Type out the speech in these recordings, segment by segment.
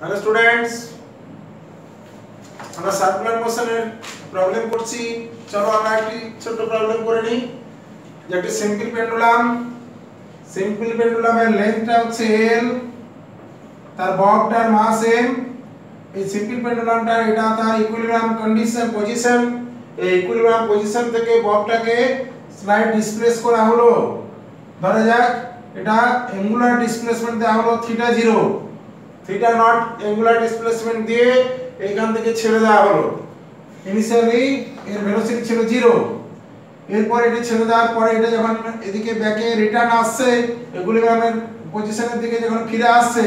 Hello students, আমরা circular মোশনের problem করছি। চলো আমরা একটি ছোট প্রবলেম করে নিই। যে একটি সিম্পল পেন্ডুলামের লেন্থটা হচ্ছে l, তার ববটার মাস m। এই সিম্পল পেন্ডুলামটা এটা তার ইকুইলিব্রিয়াম কন্ডিশন পজিশন, এই ইকুইলিব্রিয়াম পজিশন থেকে ববটাকে স্লাইড ডিসপ্লেস করা হলো। ধরা যাক এটা অ্যাঙ্গুলার ডিসপ্লেসমেন্ট দেওয়া হলো theta 0, theta not angular displacement দিয়ে এইখান থেকে ছেড়ে দেওয়া হলো। ইনিশিয়ালি এর ভেলোসিটি ছিল 0, এরপর এটা ছেড়ে দেওয়ার পরে এটা যখন এদিকে ব্যাকে রিটার্ন আসছে, ইকুইলিব্রিয়ামের পজিশনের দিকে যখন ফিরে আসছে,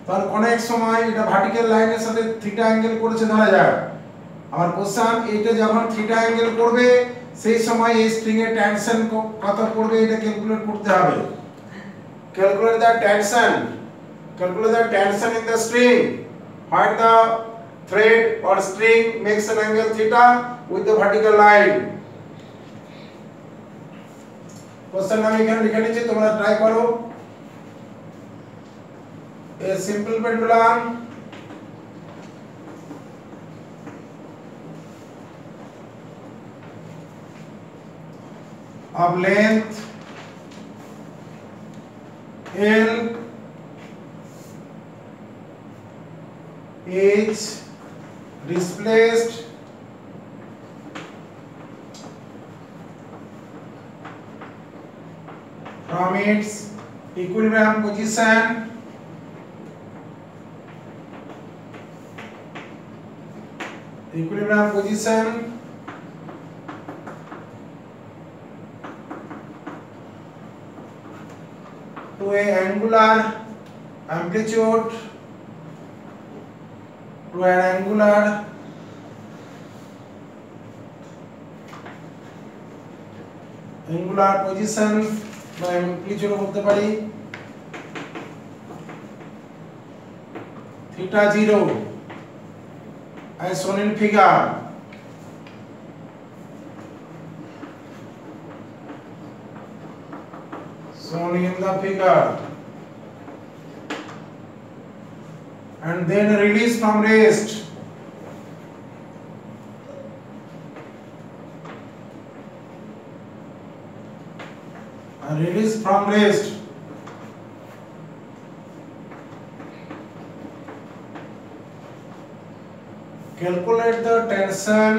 তখন অনেক সময় এটা ভার্টিক্যাল লাইনের সাথে থিটা অ্যাঙ্গেল করেছে ধরা যাক। আমার কোশ্চেন, এইটা যখন থিটা অ্যাঙ্গেল করবে সেই সময় এই স্ট্রিং এর টেনশন কত পড়বে এটা ক্যালকুলেট করতে হবে। Calculate the tension in the string when the thread or string makes an angle theta with the vertical line. Question আমি এখানে লিখে নিচ্ছি, তোমরা ট্রাই করো। A simple pendulum of length L is displaced from its equilibrium position to a angular amplitude to an angular position বা amplitude বলতে পারি theta 0 as shown in figure. Shown in the figure, and then release from rest. Calculate the tension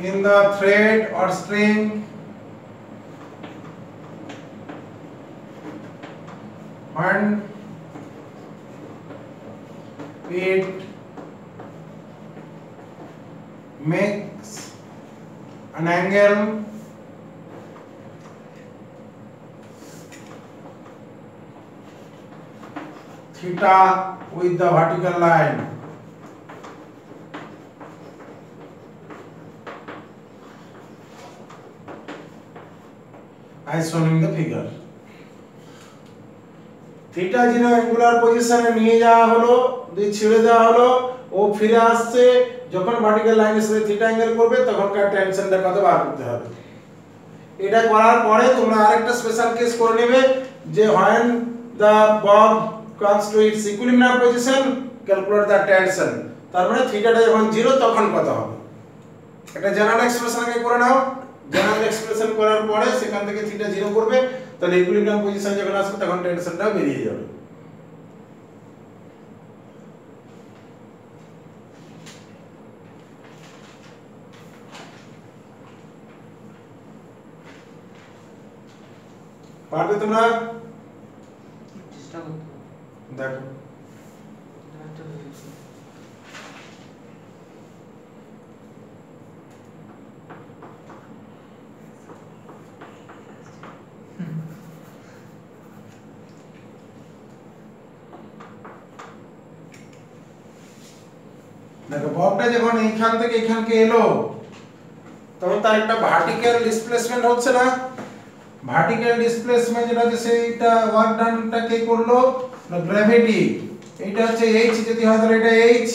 in the thread or string when it makes an angle theta with the vertical line. As shown in the figure. Theta 0 angular পজিশনে নিয়ে যাওয়া হলো, দিয়ে ছেড়ে দেওয়া হলো, ও ফিরে আসছে। যখন ভার্টিক্যাল লাইনের সাথে থিটা অ্যাঙ্গেল করবে তখনকার টেনশনটা কত বার করতে হবে। এটা করার পরে তোমরা আরেকটা স্পেশাল কেস করে নেবে, যে when the bob comes to its equilibrium position, calculate the tension. তার মানে থিটাটা যখন 0 তখন কত হবে। এটা জেনারেল এক্সপ্রেশন আগে করে নাও। জেনারেল এক্সপ্রেশন করার পরে সেখান থেকে থিটা 0 করবে, তাহলে ইকুইলিব্রিয়াম পজিশন যখন আসবে তখন টেনশনটা বেরিয়ে যাবে। পারবে তোমরা? চেষ্টা করো। দেখো ববটা যখন এইখান থেকে এইখানকে এলো, তখন তার একটা ভার্টিক্যাল ডিসপ্লেসমেন্ট হচ্ছে না। ভার্টিক্যাল ডিসপ্লেসমেন্ট যেটা হচ্ছে সেইটা ওয়ার্ক ডানটা কে করলো না গ্র্যাভিটি। এইটা হচ্ছে h, যদি হয় তাহলে এটা h,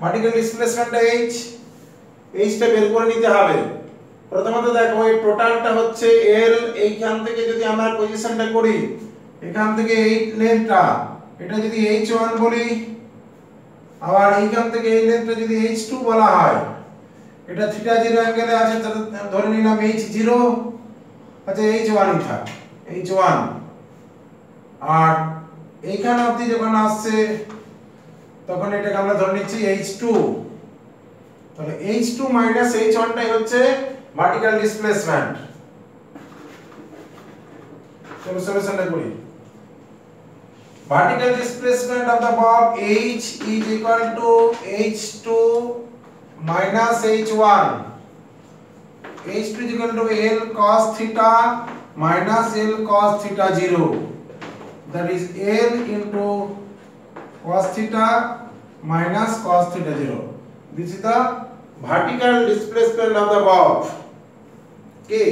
ভার্টিক্যাল ডিসপ্লেসমেন্টটা h, টা বের করে নিতে হবে। প্রথমত দেখো এই টোটালটা হচ্ছে l, এইখান থেকে যদি আমরা পজিশনটা করি এখান থেকে এই লেন্থটা এটা যদি h1 বলি, আবার এইখান থেকে এই লেন্থটা যদি h2 বলা হয়, এটা থিটা 0 অ্যাঙ্গেলে আছে তাহলে ধরে নিলাম h0, আচ্ছা h1 ই থাক, h1। আর এইখান অবধি যখন আসছে তখন এটাকে আমরা ধরে নিচ্ছি h2, তাহলে h2 মাইনাস h1 টাই হচ্ছে ভার্টিক্যাল ডিসপ্লেসমেন্ট। চলো সলিউশনটা করি। Vertical displacement of the bob h is equal to h2 minus h1. h2 is equal to l cos theta minus l cos theta 0. That is l into cos theta minus cos theta 0. This is the vertical displacement of the bob. Okay.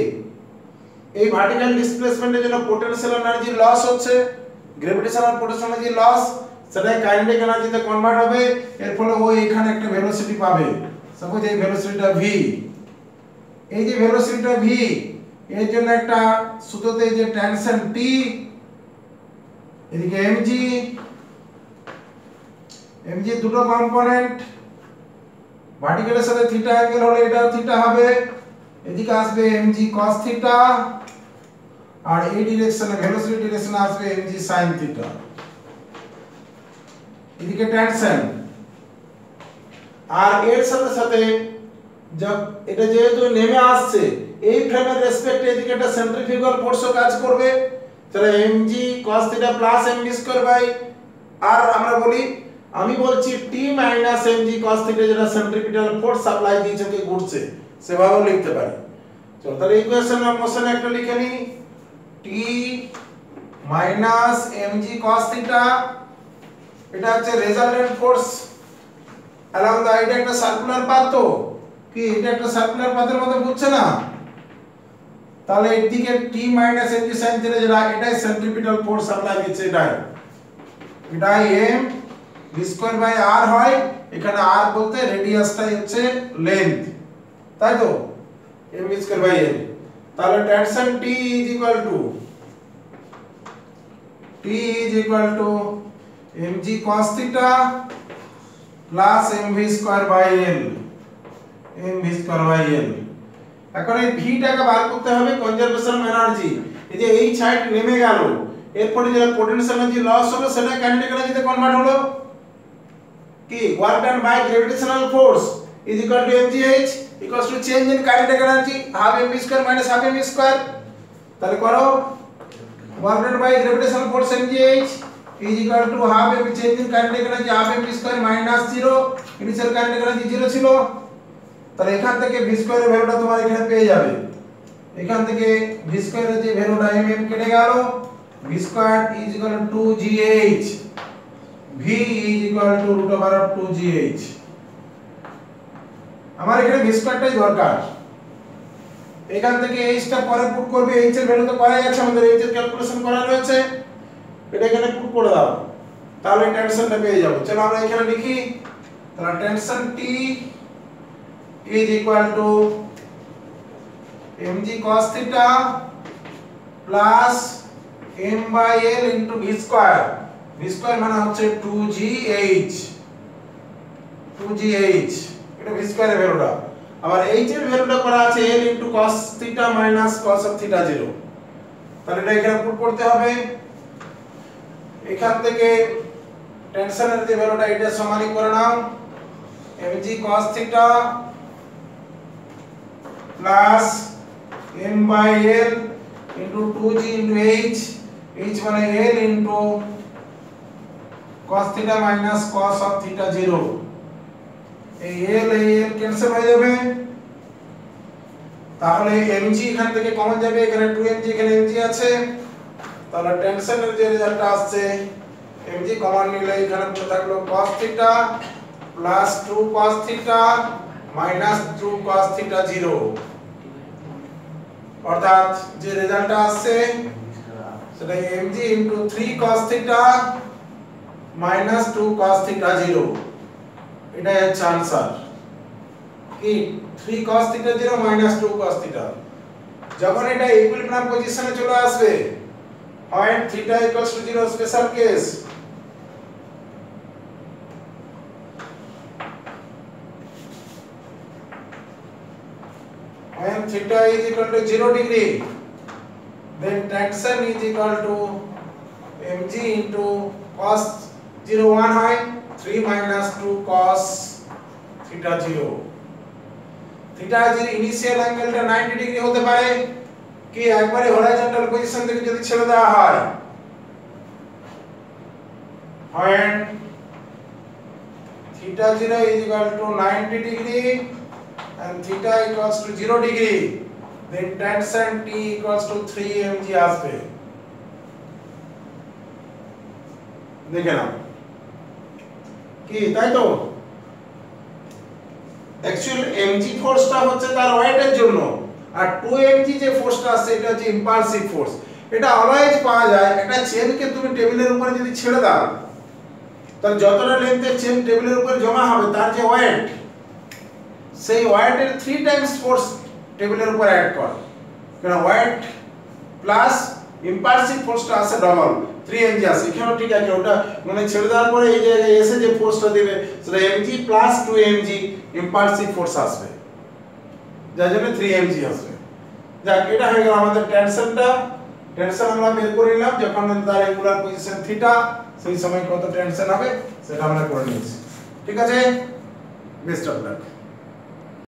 এই vertical ডিসপ্লেসমেন্টের জন্য potential energy loss হচ্ছে, gravitational potential energy loss, সেটা kinetic এনার্জিতে convert হবে, এর ফলে ও এখানে একটা velocity পাবে। সাপোজ এই ভেলোসিটিটা v, এই যে ভেলোসিটিটা v, এর জন্য একটা সুতোতে যে টেনশন t, এদিকে mg দুটো কম্পোনেন্ট, ভার্টিক্যালের সাথে থিটা অ্যাঙ্গেল হলে এটা থিটা হবে, এদিকে আসবে mg cos থিটা, আর এই ডিরেকশনে ভেলোসিটি ডিরেকশনে আসবে mg sin থিটা। এদিকে টেনশন, আর এর সাথে সাথে এটা যেহেতু নেমে আসছে এই ফ্রেমের রেসপেক্টে এদিকে একটা সেন্ট্রিফিউগাল ফোর্সও কাজ করবে, তাহলে mg cos theta plus mv square by আর আমরা বলি, আমি বলছি t minus mg cos theta যেটা সেন্ট্রিপিটাল ফোর্স সাপ্লাই দিয়েছে কে ঘুরছে, সেভাবেও লিখতে পারি। চলো তাহলে ইকুয়েশন অফ মোশন একটা লিখে নিই, t minus mg cos theta, এটা হচ্ছে রেজাল্টেন্ট ফোর্স along the, এটা একটা সার্কুলার পাথ, তো কি এটা একটা সার্কুলার পাথের মতো ঘুরছে না, তাহলে এদিকে t minus mg sin theta যেটা এটাই সেন্ট্রিপিটাল ফোর্স সাপ্লাই দিচ্ছে, এটাই m v square by r হয়, এখানে r বলতে রেডিয়াসটাই হচ্ছে লেন্থ, তাই তো m v square by l। তাহলে tension t is equal to mg cos theta plus mv square by l, mv square by l। এখন এই v টাকে বার করতে হবে কনজারভেশন অফ এনার্জি, এই যে এই সাইড নেমে গেল, এরপরে যে পোটেনশিয়াল এনার্জি লস হলো সেটা কাইনেটিক এনার্জিতে কনভার্ট হলো, কি work done by gravitational force is equal to mgh equals to change in kinetic energy half mv square minus half mv square। তাহলে করো, work done by gravitational force mgh is equal to half mv change in kinetic energy half mv square minus 0, initial kinetic energy 0 ছিল, তাহলে এখান থেকে v square এর ভ্যালুটা তোমার এখানে পেয়ে যাবে, এখান থেকে v স্কয়ার এর যে ভ্যালুটা mm কেটে গেল, v square is equal to 2gh, v is equal to root over of 2gh। আমার এখানে v স্কয়ারটাই দরকার, এখান থেকে h টা পরে পুট করবে, h এর ভ্যালু তো করাই আছে আমাদের, h এর ক্যালকুলেশন করা রয়েছে, এটা এখানে পুট করে দাও, তাহলে টেনশনটা পেয়ে যাব। চলো আমরা এখানে লিখি, তাহলে tension t is equal to mg cos theta plus m by l into v square, v square মানে হচ্ছে 2gh, এটা v স্কয়ার এর ভ্যালুটা, আবার h এর ভ্যালুটা করা আছে l into cos theta minus cos of theta 0, তাহলে এটা এখানে পুট করতে হবে, এখান থেকে টেনশনের যে ভ্যালুটা এটা সমানি করে নাও, mg cos theta plus m by l into 2g into h মানে l into cos theta minus cos of theta 0, এই l ক্যান্সেল হয়ে যাবে, তাহলে mg এখান থেকে কমন যাবে, এখানে 2mg এখানে mg আছে, তাহলে টেনশনের যে রেজাল্টটা আসছে mg কমন নিলে এখানে পড়ে থাকলো cos theta plus 2 cos theta minus 2 cos theta 0, অর্থাৎ যে রেজাল্টটা আসছে সেটা mg into 3 cos theta minus 2 cos theta 0, এটাই হচ্ছে आंसर। কি 3 cos theta 0 minus 2 cos theta. যখন এটা ইকুইলিব্রিয়াম পজিশনে চলে আসবে when theta equals to 0 special case, when theta is equal to 0 degree, then tension is equal to mg into cos 0 1 হয় 3 minus 2 cos theta 0। theta 0 initial অ্যাঙ্গেলটা 90 degree হতে পারে কি একবারে হরাইজন্টাল পজিশন থেকে যদি ছেড়ে দেওয়া হয়, when theta 0 is equal to 90 degree and theta equals to 0 degree, then tension T equals to 3 mg আসবে। দেখে নাও কি তাই তো অ্যাকচুয়াল mg ফোর্সটা হচ্ছে তার ওয়েটের জন্য, আর 2 mg যে ফোর্সটা আছে এটা হচ্ছে ইম্পালসিভ ফোর্স। এটা অলওয়েজ পাওয়া যায় একটা চেনকে তুমি টেবিলের উপরে যদি ছেড়ে দাও তাহলে যতটা লেন্থের চেন টেবিলের উপরে জমা হবে তার যে ওয়েট, সেই ওয়েটের 3 টাইমস ফোর্স টেবিলের উপর অ্যাড কর, কারণ ওয়েট প্লাস ইম্পালসিভ ফোর্সটা আছে ডবল 3 mg আছে। এখানেও ঠিক আছে, ওটা মানে ছেড়ে দেওয়ার পরে এই জায়গায় এসে যে ফোর্সটা দেবে সেটা mg plus 2 mg impulsive force আসবে, যার জন্য 3 mg আসবে। যাক, এটা হয়ে গেল আমাদের টেনশনটা। টেনশন আমরা বের করে নিলাম যখন তার রেগুলার পজিশন থিটা, সেই সময় কত টেনশন হবে সেটা আমরা করে নিয়েছি। ঠিক আছে, বেস্ট অফ লাক।